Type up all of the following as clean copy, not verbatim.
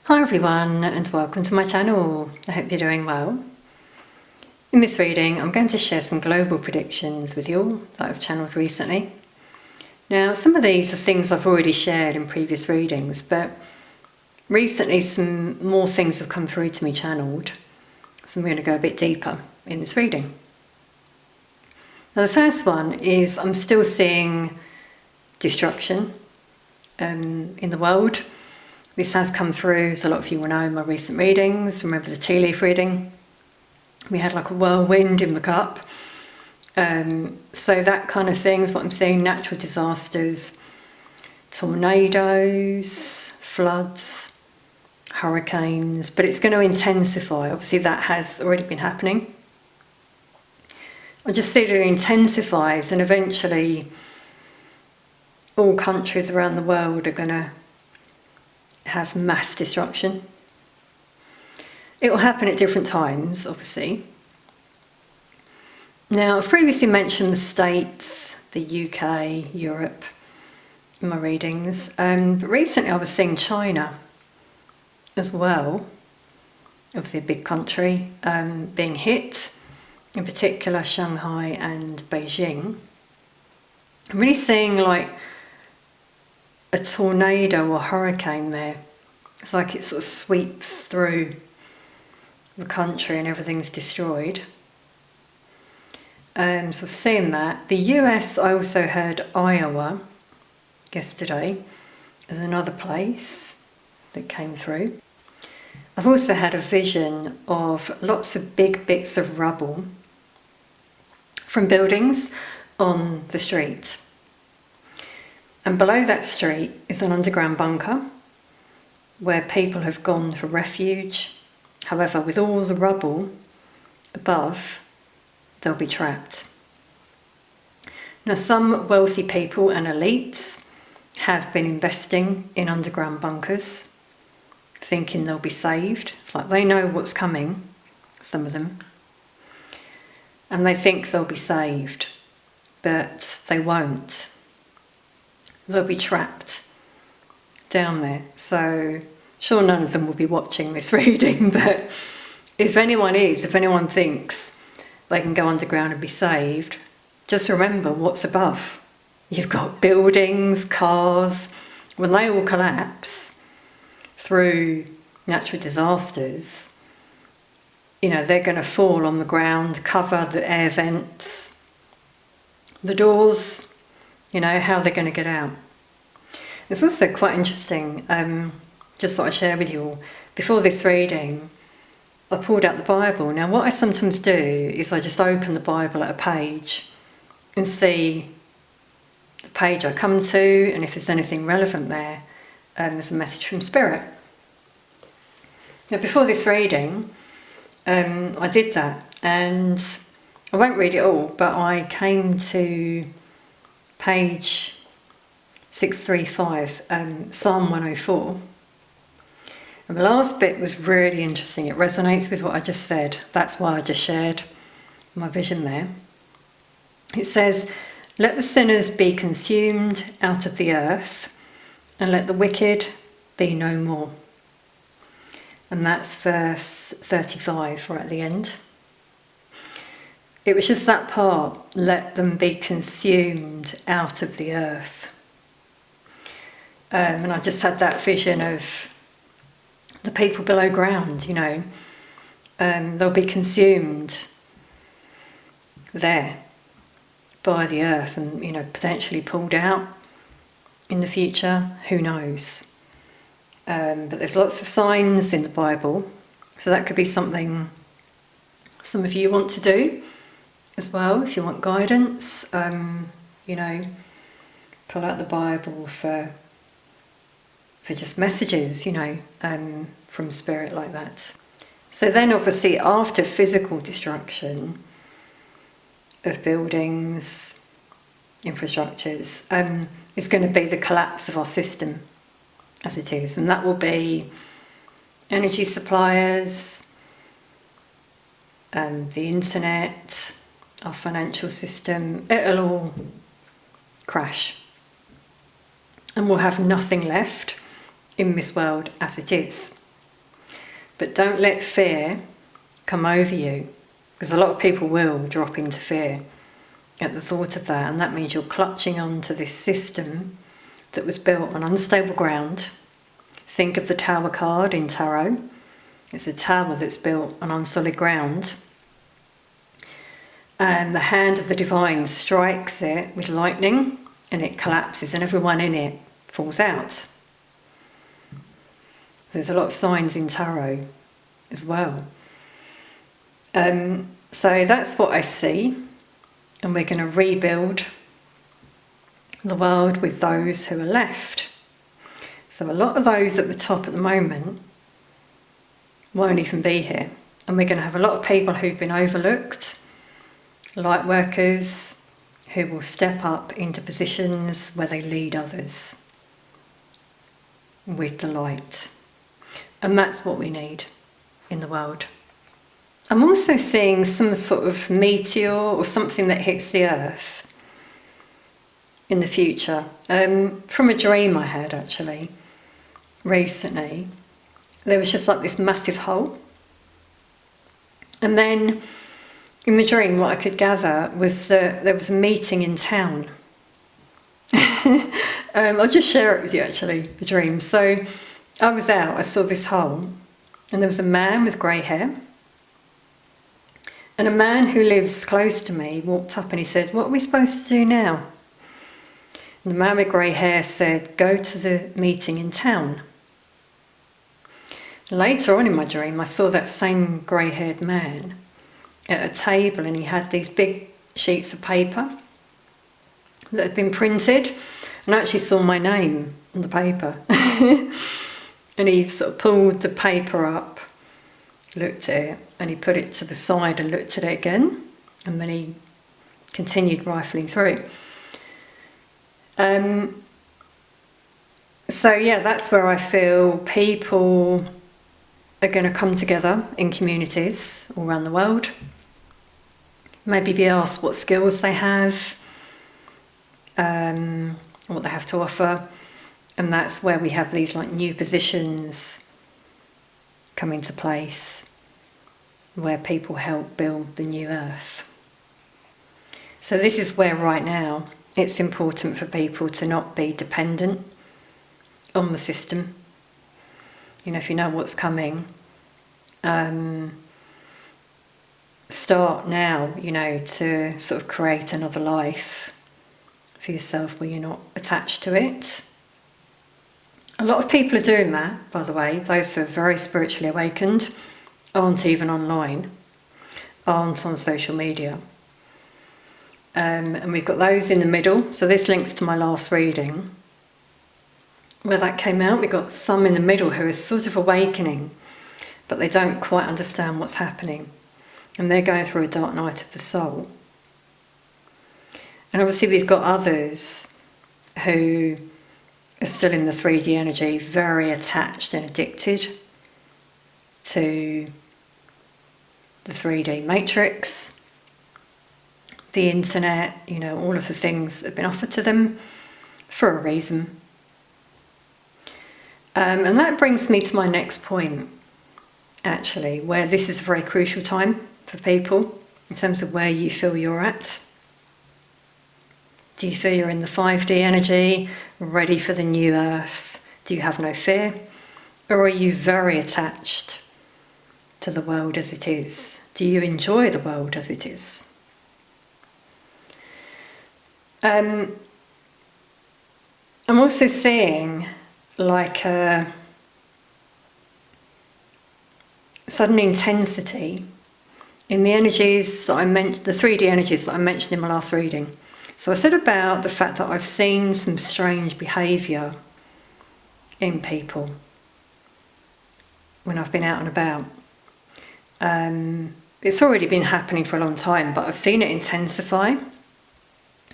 Hi everyone and welcome to my channel. I hope you're doing well. In this reading I'm going to share some global predictions with you all that I've channeled recently. Now some of these are things I've already shared in previous readings, but recently some more things have come through to me channeled, so I'm going to go a bit deeper in this reading. Now the first one is I'm still seeing destruction in the world. This has come through, as a lot of you will know in my recent readings. Remember the tea leaf reading? We had like a whirlwind in the cup. So that kind of thing is what I'm seeing. Natural disasters, tornadoes, floods, hurricanes, but it's going to intensify. Obviously that has already been happening. I just see that it intensifies, and eventually all countries around the world are going to have mass destruction. It will happen at different times, obviously. Now, I've previously mentioned the States, the UK, Europe in my readings, but recently I was seeing China as well, obviously a big country, being hit, in particular Shanghai and Beijing. I'm really seeing like a tornado or hurricane there. It's like it sort of sweeps through the country and everything's destroyed. So I've seen that. The US, I also heard Iowa yesterday as another place that came through. I've also had a vision of lots of big bits of rubble from buildings on the street. And below that street is an underground bunker where people have gone for refuge. However, with all the rubble above, they'll be trapped. Now, some wealthy people and elites have been investing in underground bunkers, thinking they'll be saved. It's like they know what's coming, some of them, and they think they'll be saved, but they won't. They'll be trapped down there. So, sure, none of them will be watching this reading, but if anyone thinks they can go underground and be saved, just remember what's above. You've got buildings, cars. When they all collapse through natural disasters, they're going to fall on the ground, cover the air vents, the doors. How they're going to get out. It's also quite interesting, just thought I'd share with you all. Before this reading, I pulled out the Bible. Now, what I sometimes do is I just open the Bible at a page and see the page I come to, and if there's anything relevant there, there's a message from Spirit. Now, before this reading, I did that, and I won't read it all, but I came to page 635, Psalm 104. And the last bit was really interesting. It resonates with what I just said. That's why I just shared my vision there. It says, "Let the sinners be consumed out of the earth, and let the wicked be no more." And that's verse 35, right at the end. It was just that part, let them be consumed out of the earth. And I just had that vision of the people below ground, they'll be consumed there by the earth and, potentially pulled out in the future, who knows. But there's lots of signs in the Bible, so that could be something some of you want to do as well, if you want guidance, pull out the Bible for just messages, from Spirit like that. So then obviously after physical destruction of buildings, infrastructures, is going to be the collapse of our system as it is, and that will be energy suppliers, the internet, our financial system. It'll all crash and we'll have nothing left in this world as it is. But don't let fear come over you, because a lot of people will drop into fear at the thought of that, and that means you're clutching onto this system that was built on unstable ground. Think of the Tower card in tarot. It's a tower that's built on unsolid ground, and the hand of the divine strikes it with lightning and it collapses and everyone in it falls out. There's a lot of signs in tarot as well. So that's what I see, and we're going to rebuild the world with those who are left. So a lot of those at the top at the moment won't even be here, and we're going to have a lot of people who've been overlooked, light workers who will step up into positions where they lead others with the light. And that's what we need in the world. I'm also seeing some sort of meteor or something that hits the earth in the future. From a dream I had actually recently. There was just like this massive hole. And then in the dream what I could gather was that there was a meeting in town. I'll just share it with you actually, the dream. So I was out, I saw this hole, and there was a man with grey hair. And a man who lives close to me walked up and he said, "What are we supposed to do now?" And the man with grey hair said, "Go to the meeting in town." Later on in my dream, I saw that same grey-haired man at a table, and he had these big sheets of paper that had been printed, and I actually saw my name on the paper. And he sort of pulled the paper up, looked at it, and he put it to the side and looked at it again, and then he continued rifling through. So yeah, that's where I feel people are going to come together in communities all around the world. Maybe be asked what skills they have, what they have to offer, and that's where we have these like new positions come into place, where people help build the new earth. So this is where right now it's important for people to not be dependent on the system. You know, if you know what's coming, start now, you know, to sort of create another life for yourself where you're not attached to it. A lot of people are doing that, by the way. Those who are very spiritually awakened aren't even online, aren't on social media. And we've got those in the middle. So this links to my last reading, where that came out. We've got some in the middle who are sort of awakening, but they don't quite understand what's happening. And they're going through a dark night of the soul. And obviously we've got others who are still in the 3D energy, very attached and addicted to the 3D matrix, the internet, you know, all of the things that have been offered to them for a reason. And that brings me to my next point, actually, where this is a very crucial time for people in terms of where you feel you're at. Do you feel you're in the 5D energy, ready for the new earth? Do you have no fear? Or are you very attached to the world as it is? Do you enjoy the world as it is? I'm also seeing like a sudden intensity in the energies that I mentioned, the 3D energies that I mentioned in my last reading. So I said about the fact that I've seen some strange behaviour in people when I've been out and about. It's already been happening for a long time, but I've seen it intensify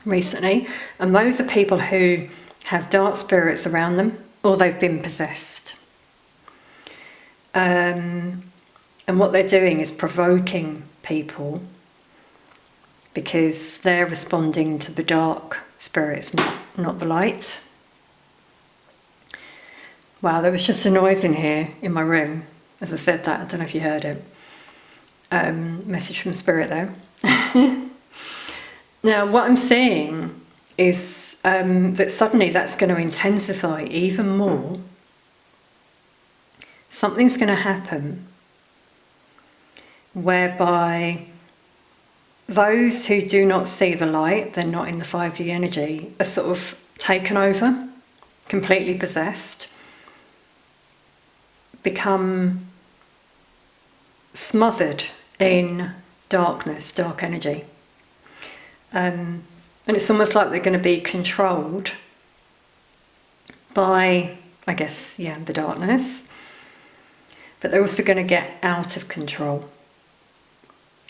recently. And those are people who have dark spirits around them, or they've been possessed. And what they're doing is provoking people because they're responding to the dark spirits, not the light. Wow, there was just a noise in here in my room. as I said that, I don't know if you heard it. Message from Spirit though. Now, what I'm seeing is that suddenly that's going to intensify even more. Something's going to happen whereby those who do not see the light, they're not in the 5D energy, are sort of taken over, completely possessed, become smothered in darkness, dark energy. And it's almost like they're going to be controlled by, I guess, the darkness. But they're also going to get out of control,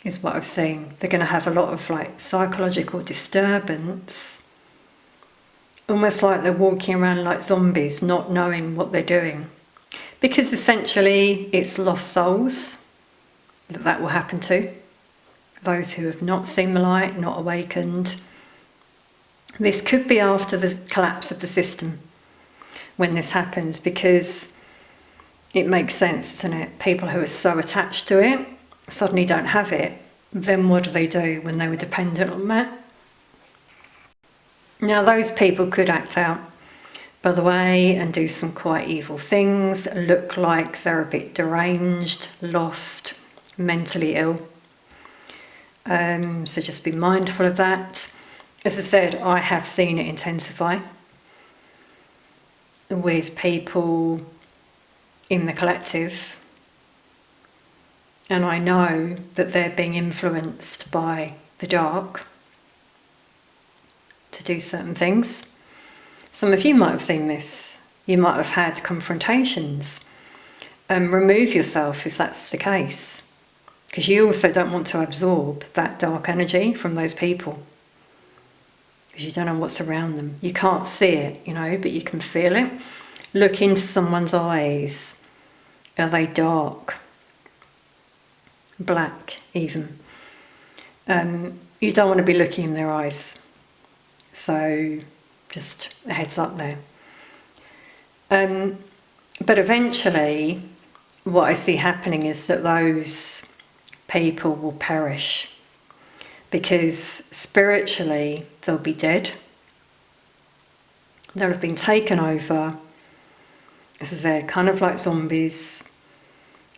is what I've seen. They're going to have a lot of like psychological disturbance, almost like they're walking around like zombies, not knowing what they're doing. Because essentially it's lost souls that will happen to. Those who have not seen the light, not awakened. This could be after the collapse of the system when this happens, because it makes sense, doesn't it? People who are so attached to it suddenly don't have it. Then what do when they were dependent on that? Now those people could act out, by the way, and do some quite evil things, look like they're a bit deranged, lost, mentally ill. So just be mindful of that. As I said, I have seen it intensify with people in the collective, and I know that they're being influenced by the dark to do certain things. Some of you might have seen this. You might have had confrontations. Remove yourself if that's the case, because you also don't want to absorb that dark energy from those people, because you don't know what's around them. You can't see it, but you can feel it. Look into someone's eyes. Are they dark? Black, even? You don't want to be looking in their eyes. So, just a heads up there. But eventually, what I see happening is that those people will perish, because spiritually they'll be dead. They'll have been taken over, as I said, kind of like zombies.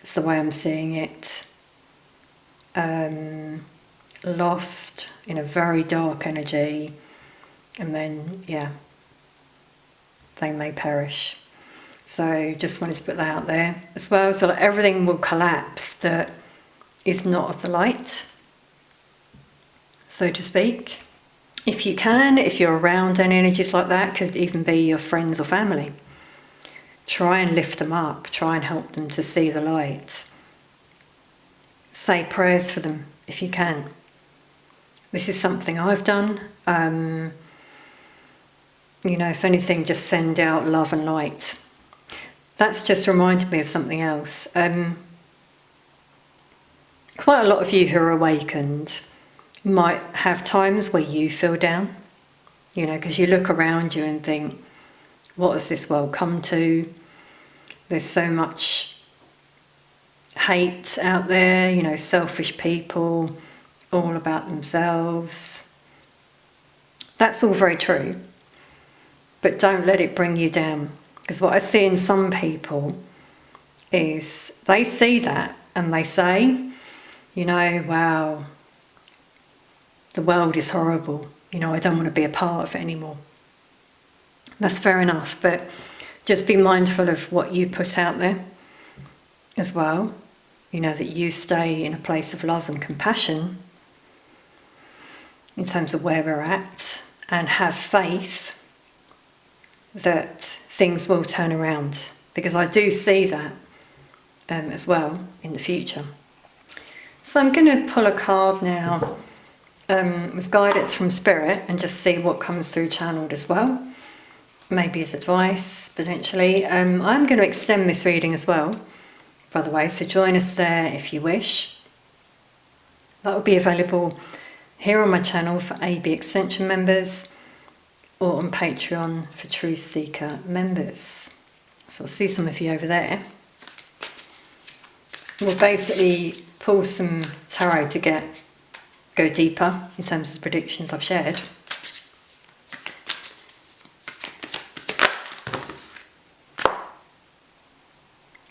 It's the way I'm seeing it. Lost in a very dark energy, and then they may perish. So just wanted to put that out there as well. So like everything will collapse that is not of the light, so to speak. If you can, if you're around any energies like that, could even be your friends or family. Try and lift them up, try and help them to see the light. Say prayers for them if you can. This is something I've done. If anything, just send out love and light. That's just reminded me of something else. Quite a lot of you who are awakened might have times where you feel down, because you look around you and think, what has this world come to? There's so much hate out there, selfish people, all about themselves. That's all very true, but don't let it bring you down, because what I see in some people is they see that and they say, wow, the world is horrible, I don't want to be a part of it anymore. That's fair enough, but just be mindful of what you put out there as well, that you stay in a place of love and compassion in terms of where we're at, and have faith that things will turn around, because I do see that as well in the future. So I'm going to pull a card now with guidance from Spirit and just see what comes through channeled as well. Maybe as advice, potentially. I'm going to extend this reading as well, by the way, so join us there if you wish. That will be available here on my channel for AB Extension members, or on Patreon for Truth Seeker members. So I'll see some of you over there. we'll basically pull some tarot to go deeper in terms of the predictions I've shared.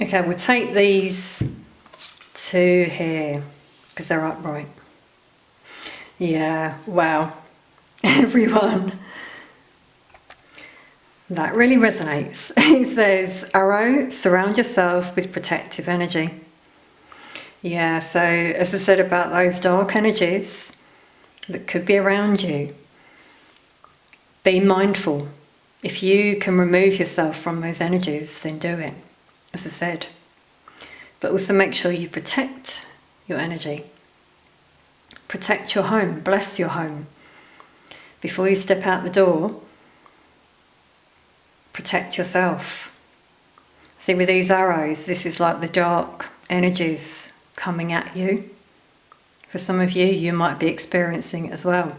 Okay, we'll take these two here because they're upright. Yeah, wow. Everyone. That really resonates. It says, Arrow, surround yourself with protective energy. Yeah, so as I said about those dark energies that could be around you, be mindful. If you can remove yourself from those energies, then do it, as I said. But also make sure you protect your energy. Protect your home, bless your home. Before you step out the door, protect yourself. See, with these arrows, this is like the dark energies coming at you. For some of you, you might be experiencing it as well.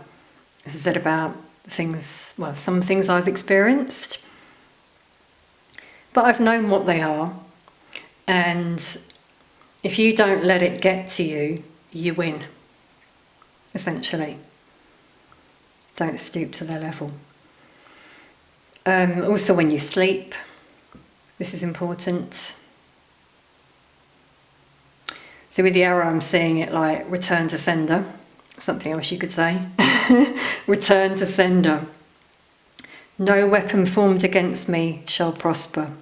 As I said about things, well, some things I've experienced, but I've known what they are. And if you don't let it get to you, you win, essentially. Don't stoop to their level. Also when you sleep, this is important. So with the arrow, I'm seeing it like return to sender. Something else you could say. Return to sender. No weapon formed against me shall prosper.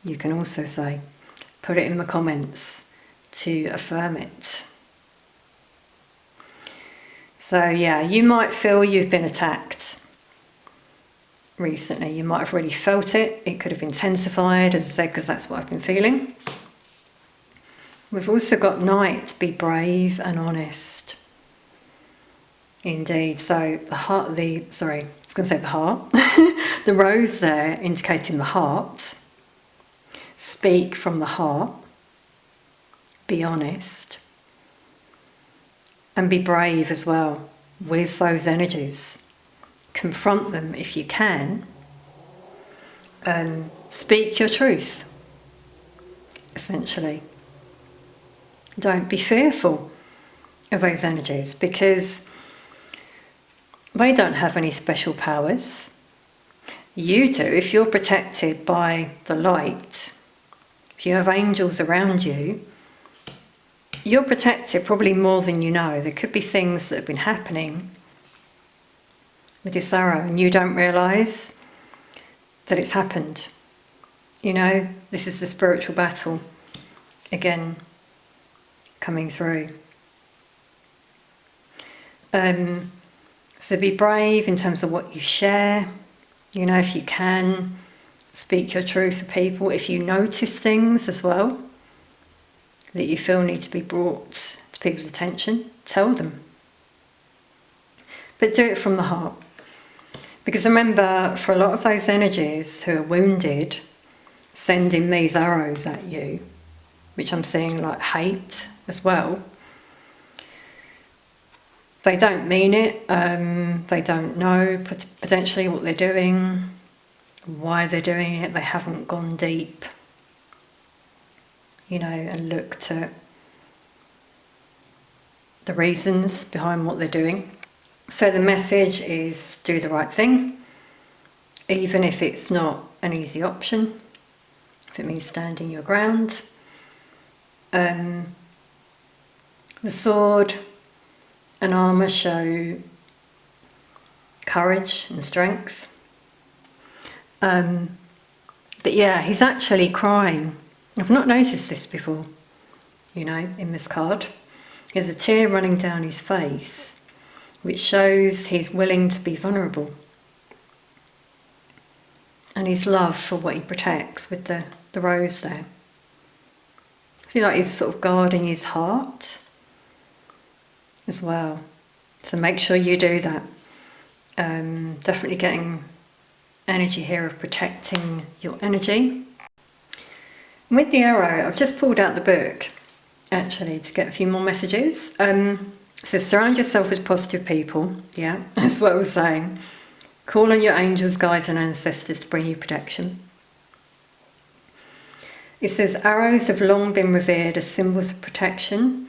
You can also say, put it in the comments to affirm it. So yeah, you might feel you've been attacked recently. You might have really felt it. It could have intensified, as I said, because that's what I've been feeling. We've also got Knight, be brave and honest. Indeed. So the heart, the heart. The rose there indicating the heart. Speak from the heart. Be honest. And be brave as well with those energies. Confront them if you can. Speak your truth, essentially. Don't be fearful of those energies because they don't have any special powers. You do. If you're protected by the light, if you have angels around you, you're protected probably more than you know. There could be things that have been happening with this arrow and you don't realise that it's happened. You know, this is the spiritual battle again coming through. So be brave in terms of what you share. You know, if you can, speak your truth to people. If you notice things as well that you feel need to be brought to people's attention, tell them. But do it from the heart. Because remember, for a lot of those energies who are wounded, sending these arrows at you, which I'm seeing like hate as well, they don't mean it, they don't know potentially what they're doing, why they're doing it, they haven't gone deep, you know, and looked at the reasons behind what they're doing. So the message is do the right thing, even if it's not an easy option, if it means standing your ground. The sword and armour show courage and strength. But yeah, he's actually crying. I've not noticed this before, you know, in this card. There's a tear running down his face, which shows he's willing to be vulnerable. And his love for what he protects with the rose there. See, like he's sort of guarding his heart as well. So make sure you do that. Definitely getting energy here of protecting your energy. With the arrow, I've just pulled out the book, actually, to get a few more messages. It says, surround yourself with positive people. Yeah, that's what I was saying. Call on your angels, guides and ancestors to bring you protection. It says, arrows have long been revered as symbols of protection,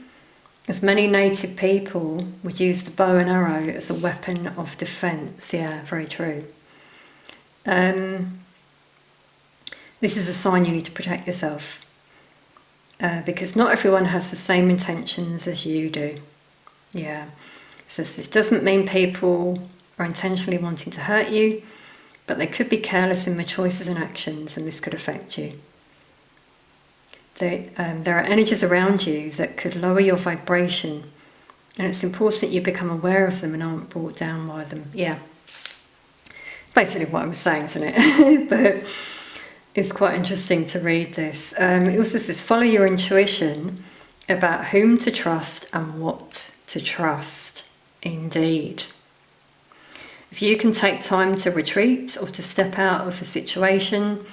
as many native people would use the bow and arrow as a weapon of defence. Yeah, very true. This is a sign you need to protect yourself, because not everyone has the same intentions as you do. Yeah, so this doesn't mean people are intentionally wanting to hurt you, but they could be careless in their choices and actions, and this could affect you. There are energies around you that could lower your vibration, and it's important you become aware of them and aren't brought down by them. Yeah, basically what I was saying, isn't it? But it's quite interesting to read this. It also says, follow your intuition about whom to trust and what to trust. Indeed. If you can take time to retreat or to step out of a situation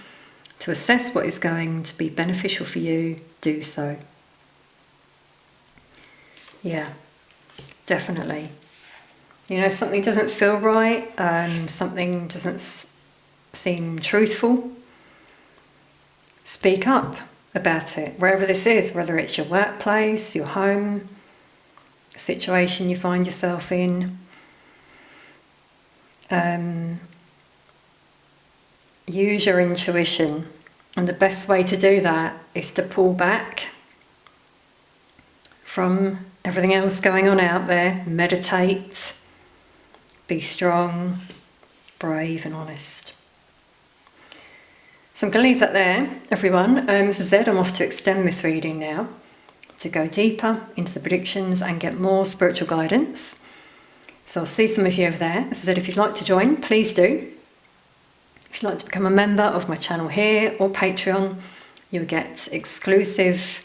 to assess what is going to be beneficial for you, do so. Yeah, definitely. You know, if something doesn't feel right, something doesn't seem truthful, speak up about it, wherever this is, whether it's your workplace, your home, a situation you find yourself in. Use your intuition, and the best way to do that is to pull back from everything else going on out there. Meditate, be strong, brave and honest. So I'm going to leave that there, everyone. As I said, I'm off to extend this reading now, to go deeper into the predictions and get more spiritual guidance. So I'll see some of you over there. As I said, if you'd like to join, please do. If you'd like to become a member of my channel here or Patreon, you'll get exclusive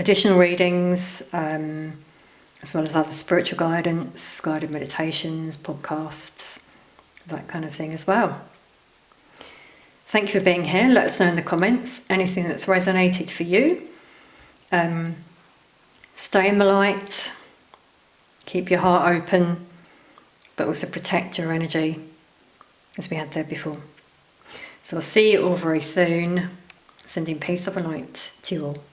additional readings, as well as other spiritual guidance, guided meditations, podcasts, that kind of thing as well. Thank you for being here. Let us know in the comments anything that's resonated for you. Stay in the light, keep your heart open, but also protect your energy, as we had there before. So I'll see you all very soon. Sending peace, love and light to you all.